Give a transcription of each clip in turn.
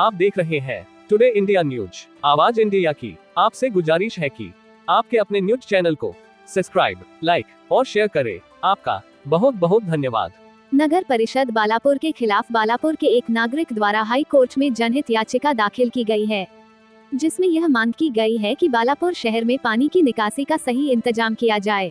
आप देख रहे हैं टुडे इंडिया न्यूज, आवाज इंडिया की। आपसे गुजारिश है कि आपके अपने न्यूज चैनल को सब्सक्राइब, लाइक और शेयर करें। आपका बहुत बहुत धन्यवाद। नगर परिषद बालापुर के खिलाफ बालापुर के एक नागरिक द्वारा हाई कोर्ट में जनहित याचिका दाखिल की गई है, जिसमें यह मांग की गई है कि बालापुर शहर में पानी की निकासी का सही इंतजाम किया जाए,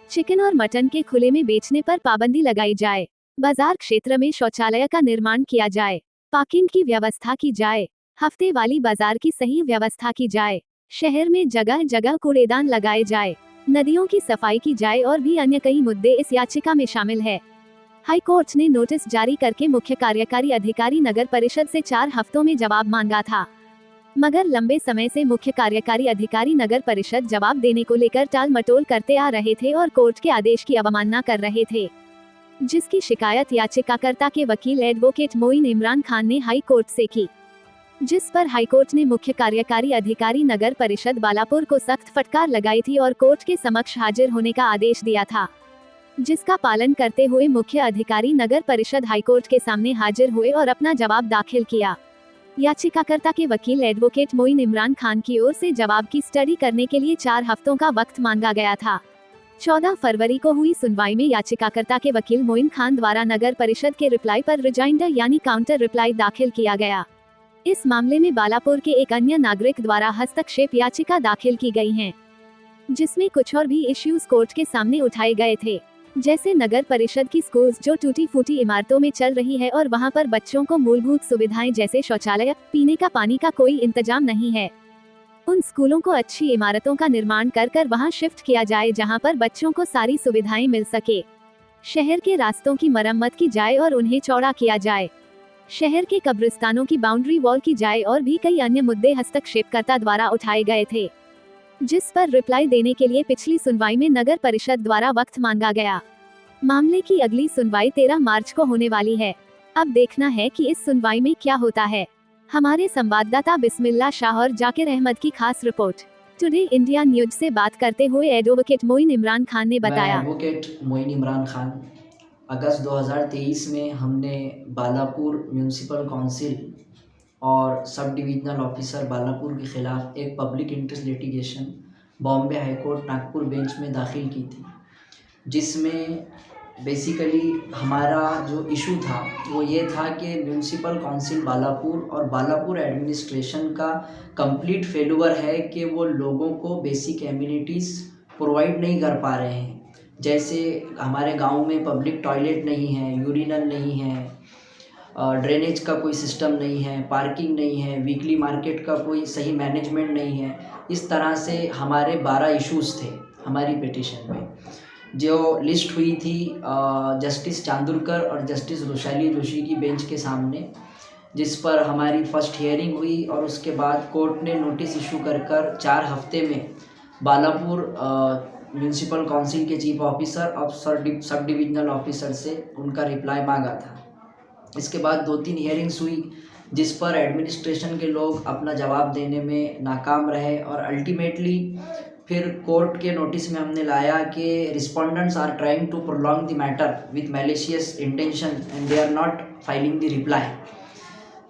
चिकन और मटन के खुले में बेचने पर पाबंदी लगाई जाए, बाजार क्षेत्र में शौचालय का निर्माण किया जाए, पार्किंग की व्यवस्था की जाए, हफ्ते वाली बाजार की सही व्यवस्था की जाए, शहर में जगह जगह कूड़ेदान लगाए जाए, नदियों की सफाई की जाए और भी अन्य कई मुद्दे इस याचिका में शामिल है। हाई कोर्ट ने नोटिस जारी करके मुख्य कार्यकारी अधिकारी नगर परिषद से 4 हफ्तों में जवाब मांगा था, मगर लंबे समय से मुख्य कार्यकारी अधिकारी नगर परिषद जवाब देने को लेकर टाल मटोल करते आ रहे थे और कोर्ट के आदेश की अवमानना कर रहे थे, जिसकी शिकायत याचिकाकर्ता के वकील एडवोकेट मोइन इमरान खान ने हाई कोर्ट से की, जिस पर हाईकोर्ट ने मुख्य कार्यकारी अधिकारी नगर परिषद बालापुर को सख्त फटकार लगाई थी और कोर्ट के समक्ष हाजिर होने का आदेश दिया था, जिसका पालन करते हुए मुख्य अधिकारी नगर परिषद हाईकोर्ट के सामने हाजिर हुए और अपना जवाब दाखिल किया। याचिकाकर्ता के वकील एडवोकेट मोइन इमरान खान की ओर से जवाब की स्टडी करने के लिए 4 हफ्तों का वक्त मांगा गया था। 14 फरवरी को हुई सुनवाई में याचिकाकर्ता के वकील मोइन खान द्वारा नगर परिषद के रिप्लाई पर रिजाइंडर यानी काउंटर रिप्लाई दाखिल किया गया। इस मामले में बालापुर के एक अन्य नागरिक द्वारा हस्तक्षेप याचिका दाखिल की गई है, जिसमें कुछ और भी इश्यूज कोर्ट के सामने उठाए गए थे, जैसे नगर परिषद की स्कूल्स जो टूटी फूटी इमारतों में चल रही है और वहां पर बच्चों को मूलभूत सुविधाएं जैसे शौचालय, पीने का पानी का कोई इंतजाम नहीं है। उन स्कूलों को अच्छी इमारतों का निर्माण कर वहां शिफ्ट किया जाए जहां पर बच्चों को सारी सुविधाएं मिल सके। शहर के रास्तों की मरम्मत की जाए और उन्हें चौड़ा किया जाए। शहर के कब्रिस्तानों की बाउंड्री वॉल की जाए और भी कई अन्य मुद्दे हस्तक्षेपकर्ता द्वारा उठाए गए थे, जिस पर रिप्लाई देने के लिए पिछली सुनवाई में नगर परिषद द्वारा वक्त मांगा गया। मामले की अगली सुनवाई 13 मार्च को होने वाली है। अब देखना है कि इस सुनवाई में क्या होता है। हमारे संवाददाता बिस्मिल्लाह शाह और जाकिर अहमद की खास रिपोर्ट। टुडे इंडिया न्यूज से बात करते हुए एडवोकेट मोइन इमरान खान ने बताया। एडवोकेट मोइन इमरान खान, अगस्त 2023 में हमने बालापुर म्यूनिसिपल काउंसिल और सब डिविजनल ऑफिसर बालापुर के खिलाफ एक public interest litigation Bombay high court Nagpur bench में दाखिल की थी, जिसमें बेसिकली हमारा जो इशू था वो ये था कि म्यूनिसिपल काउंसिल बालापुर और बालापुर एडमिनिस्ट्रेशन का कंप्लीट फेल्यूर है कि वो लोगों को बेसिक एमिनिटीज़ प्रोवाइड नहीं कर पा रहे हैं। जैसे हमारे गांव में पब्लिक टॉयलेट नहीं है, यूरिनल नहीं है, ड्रेनेज का कोई सिस्टम नहीं है, पार्किंग नहीं है, वीकली मार्केट का कोई सही मैनेजमेंट नहीं है। इस तरह से हमारे 12 इश्यूज़ थे हमारी पिटीशन में, जो लिस्ट हुई थी जस्टिस चांदुरकर और जस्टिस रोशाली जोशी की बेंच के सामने, जिस पर हमारी फर्स्ट हियरिंग हुई और उसके बाद कोर्ट ने नोटिस इशू कर 4 हफ्ते में बालापुर म्यूनिसिपल काउंसिल के चीफ ऑफिसर और सब डिविजनल ऑफिसर से उनका रिप्लाई मांगा था। इसके बाद 2-3 हियरिंग्स हुई, जिस पर एडमिनिस्ट्रेशन के लोग अपना जवाब देने में नाकाम रहे और अल्टीमेटली फिर कोर्ट के नोटिस में हमने लाया कि respondents are trying to prolong the matter with malicious intention and they are not filing the reply.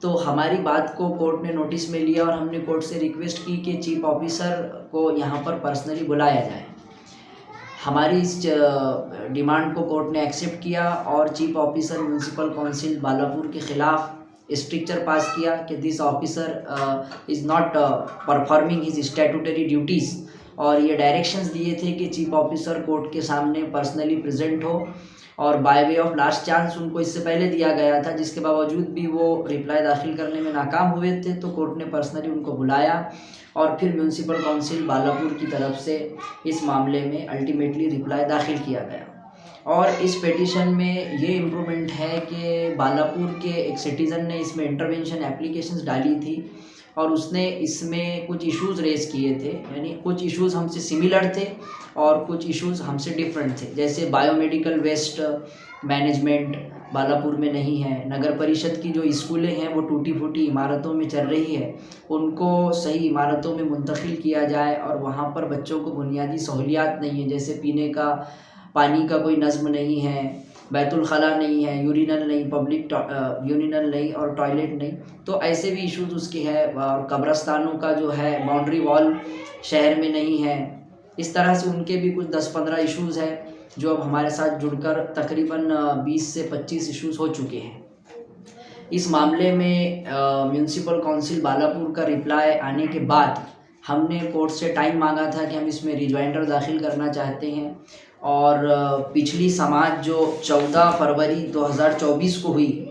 तो हमारी बात को कोर्ट ने नोटिस में लिया और हमने कोर्ट से रिक्वेस्ट की कि चीफ ऑफिसर को यहाँ पर पर्सनली बुलाया जाए। हमारी इस डिमांड को कोर्ट ने एक्सेप्ट किया और chief officer municipal council Balapur के खिलाफ स्ट्रिक्चर पास किया कि this officer is not performing his statutory duties, और ये डायरेक्शंस दिए थे कि चीफ ऑफिसर कोर्ट के सामने पर्सनली प्रेजेंट हो, और by way of last chance उनको इससे पहले दिया गया था, जिसके बावजूद भी वो रिप्लाई दाखिल करने में नाकाम हुए थे। तो कोर्ट ने पर्सनली उनको बुलाया और फिर म्यूनिसिपल काउंसिल बालापुर की तरफ से इस मामले में अल्टीमेटली रिप्लाई दाखिल किया गया। और इस पिटीशन में ये इम्प्रूवमेंट है कि बालापुर के एक सिटीज़न ने इसमें इंटरवेंशन एप्लीकेशंस डाली थी और उसने इसमें कुछ इश्यूज़ रेज़ किए थे, यानी कुछ इश्यूज़ हमसे सिमिलर थे और कुछ इश्यूज़ हमसे डिफरेंट थे। जैसे बायोमेडिकल वेस्ट मैनेजमेंट बालापुर में नहीं है, नगर परिषद की जो स्कूलें हैं वो टूटी फूटी इमारतों में चल रही है, उनको सही इमारतों में मुंतकिल किया जाए, और वहाँ पर बच्चों को बुनियादी सहूलियात नहीं है, जैसे पीने का पानी का कोई नज़्म नहीं है, बैतुल खला नहीं है, यूरिनल नहीं, पब्लिक यूरिनल नहीं और टॉयलेट नहीं, तो ऐसे भी इश्यूज उसके हैं। और कब्रस्तानों का जो है बाउंड्री वॉल शहर में नहीं है। इस तरह से उनके भी कुछ 10-15 इश्यूज़ हैं जो अब हमारे साथ जुड़कर तकरीबन 20 से 25 इश्यूज़ हो चुके हैं। इस मामले में म्यूनसिपल काउंसिल बालापुर का रिप्लाई आने के बाद हमने कोर्ट से टाइम मांगा था कि हम इसमें रिजॉइंडर दाखिल करना चाहते हैं। और पिछली समाज जो 14 फरवरी 2024 को हुई,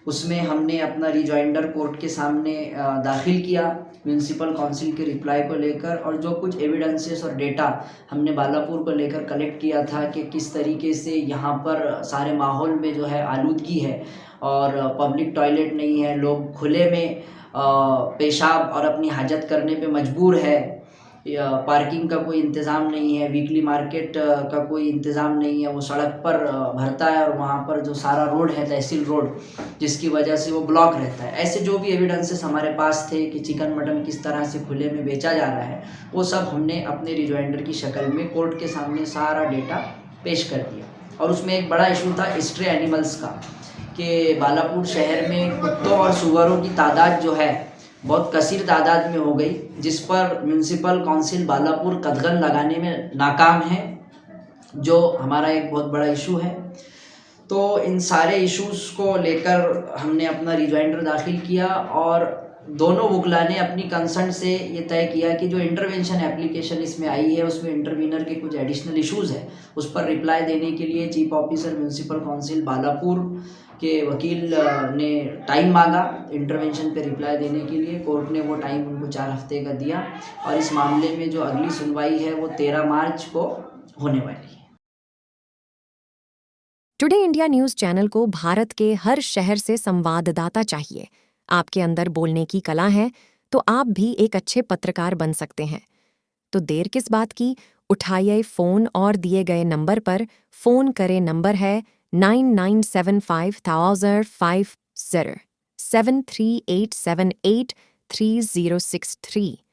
उसमें हमने अपना रिजॉइंडर कोर्ट के सामने दाखिल किया म्यूनसिपल काउंसिल के रिप्लाई को लेकर। और जो कुछ एविडेंसेस और डेटा हमने बालापुर को लेकर कलेक्ट किया था कि किस तरीके से यहाँ पर सारे माहौल में जो है आलूदगी है और पब्लिक टॉयलेट नहीं है, लोग खुले में पेशाब और अपनी हाजत करने पे मजबूर है, पार्किंग का कोई इंतज़ाम नहीं है, वीकली मार्केट का कोई इंतज़ाम नहीं है, वो सड़क पर भरता है और वहाँ पर जो सारा रोड है तहसील रोड, जिसकी वजह से वो ब्लॉक रहता है। ऐसे जो भी एविडेंसेस हमारे पास थे कि चिकन मटन किस तरह से खुले में बेचा जा रहा है, वो सब हमने अपने रिजॉइंडर की शक्ल में कोर्ट के सामने सारा डेटा पेश कर दिया। और उसमें एक बड़ा इशू था स्ट्रे एनिमल्स का, कि बालापुर शहर में कुत्तों और सूअरों की तादाद जो है बहुत कसीर तादाद में हो गई, जिस पर म्यूनसिपल काउंसिल बालापुर कदगन लगाने में नाकाम है, जो हमारा एक बहुत बड़ा इशू है। तो इन सारे इश्यूज़ को लेकर हमने अपना रिजॉइंडर दाखिल किया और दोनों वकला ने अपनी कंसर्न से ये तय किया कि जो इंटरवेंशन एप्लीकेशन इसमें आई है उसमें इंटरवीनर के कुछ एडिशनल इश्यूज़ है, उस पर रिप्लाई देने के लिए chief officer municipal council Balapur के वकील ने टाइम मांगा इंटरवेंशन पे रिप्लाई देने के लिए। कोर्ट ने वो टाइम उनको 4 हफ्ते का दिया और इस मामले में जो अगली सुनवाई है वो 13 मार्च को होने वाली है। टुडे इंडिया न्यूज चैनल को भारत के हर शहर से संवाददाता चाहिए। आपके अंदर बोलने की कला है तो आप भी एक अच्छे पत्रकार बन सकते हैं। तो देर किस बात की, उठाइए फोन और दिए गए नंबर पर फोन करें। नंबर है 99755050 738783063।